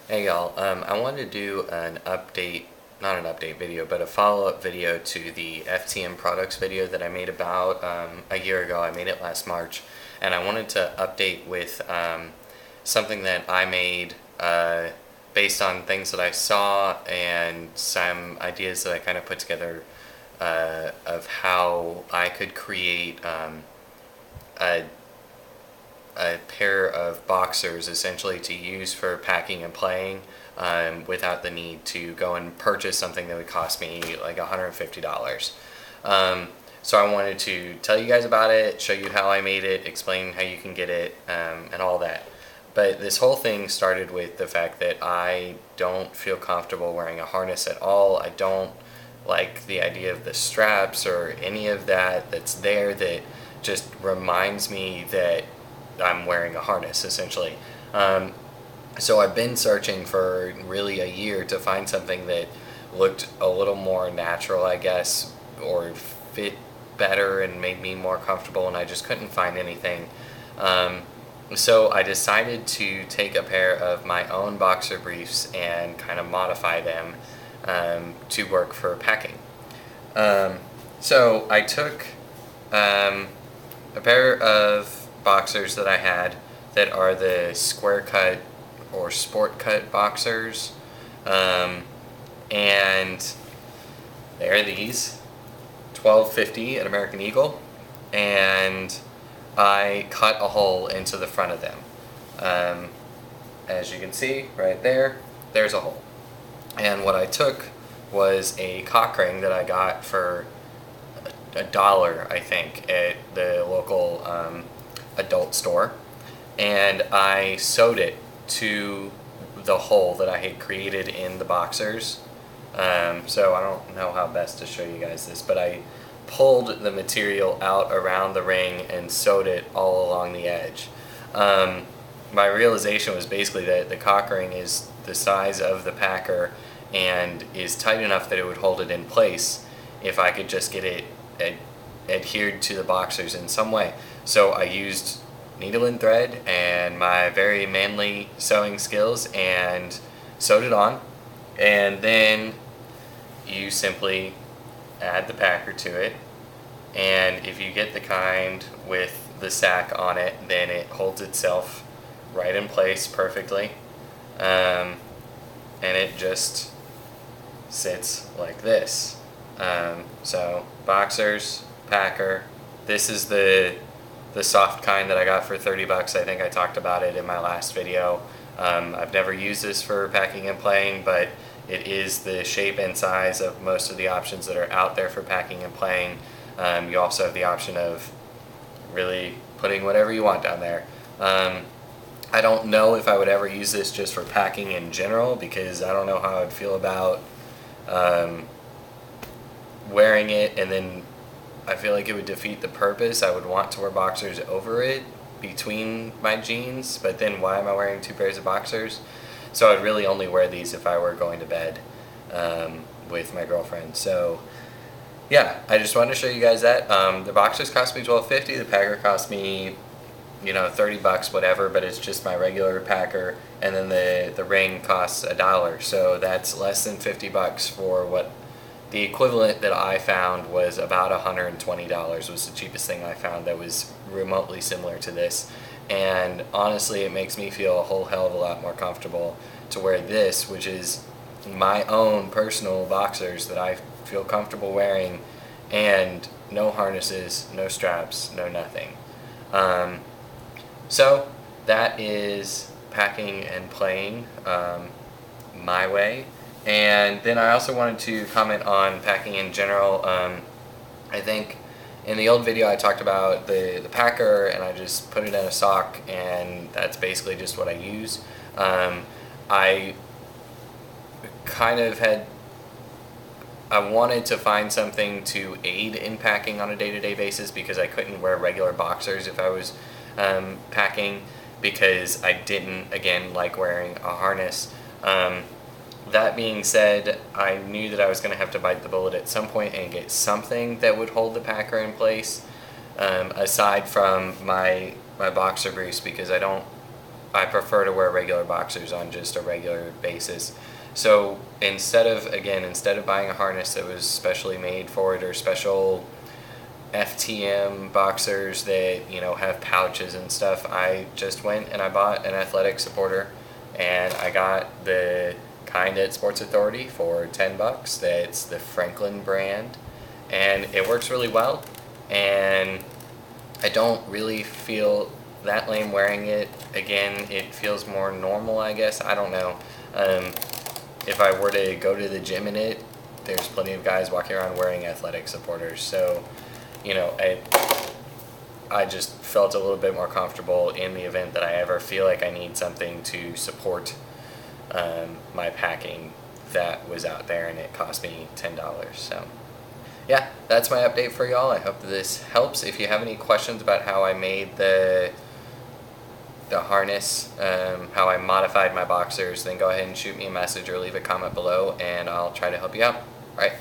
Hey y'all, I wanted to do an update, not an update video, but a follow-up video to the FTM Products video that I made about a year ago. I made it last March, and I wanted to update with something that I made based on things that I saw and some ideas that I kind of put together of how I could create a pair of boxers essentially to use for packing and playing without the need to go and purchase something that would cost me like $150. So I wanted to tell you guys about it, show you how I made it, explain how you can get it, and all that. But this whole thing started with the fact that I don't feel comfortable wearing a harness at all. I don't like the idea of the straps or any of that that's there that just reminds me that I'm wearing a harness essentially. So I've been searching for really a year to find something that looked a little more natural, I guess, or fit better and made me more comfortable, and I just couldn't find anything. So I decided to take a pair of my own boxer briefs and kind of modify them to work for packing. So I took a pair of boxers that I had that are the square cut or sport cut boxers, and they're these 1250 at American Eagle, and I cut a hole into the front of them. As you can see right there, there's a hole, and what I took was a cock ring that I got for $1, I think, at the local adult store, and I sewed it to the hole that I had created in the boxers. So I don't know how best to show you guys this, but I pulled the material out around the ring and sewed it all along the edge. My realization was basically that the cock ring is the size of the packer and is tight enough that it would hold it in place if I could just get it adhered to the boxers in some way. So I used needle and thread and my very manly sewing skills and sewed it on, and then you simply add the packer to it, and if you get the kind with the sack on it, then it holds itself right in place perfectly, and it just sits like this. So boxers, packer. This is the soft kind that I got for $30. I think I talked about it in my last video. I've never used this for packing and playing, but it is the shape and size of most of the options that are out there for packing and playing. You also have the option of really putting whatever you want down there. I don't know if I would ever use this just for packing in general, because I don't know how I would feel about wearing it, and then I feel like it would defeat the purpose. I would want to wear boxers over it between my jeans, but then why am I wearing two pairs of boxers? So I'd really only wear these if I were going to bed with my girlfriend. So yeah, I just wanted to show you guys that. The boxers cost me $12.50. The packer cost me, $30, whatever, but it's just my regular packer, and then the ring costs $1. So that's less than $50 for what the equivalent that I found was about $120, was the cheapest thing I found that was remotely similar to this. And honestly, it makes me feel a whole hell of a lot more comfortable to wear this, which is my own personal boxers that I feel comfortable wearing, and no harnesses, no straps, no nothing. So that is packing and playing my way. And then I also wanted to comment on packing in general. I think in the old video I talked about the packer, and I just put it in a sock, and that's basically just what I use. I wanted to find something to aid in packing on a day-to-day basis, because I couldn't wear regular boxers if I was packing, because I didn't, again, like wearing a harness. That being said, I knew that I was going to have to bite the bullet at some point and get something that would hold the packer in place, aside from my boxer briefs, because I I prefer to wear regular boxers on just a regular basis. So instead of buying a harness that was specially made for it, or special FTM boxers that, have pouches and stuff, I just went and I bought an athletic supporter, and I got the kind at Sports Authority for $10. That's the Franklin brand, and it works really well, and I don't really feel that lame wearing it. Again, it feels more normal, I guess. I don't know. If I were to go to the gym in it, there's plenty of guys walking around wearing athletic supporters. So, I just felt a little bit more comfortable in the event that I ever feel like I need something to support my packing that was out there, and it cost me $10. So yeah, that's my update for y'all. I hope that this helps. If you have any questions about how I made the harness, how I modified my boxers, then go ahead and shoot me a message or leave a comment below, and I'll try to help you out. All right,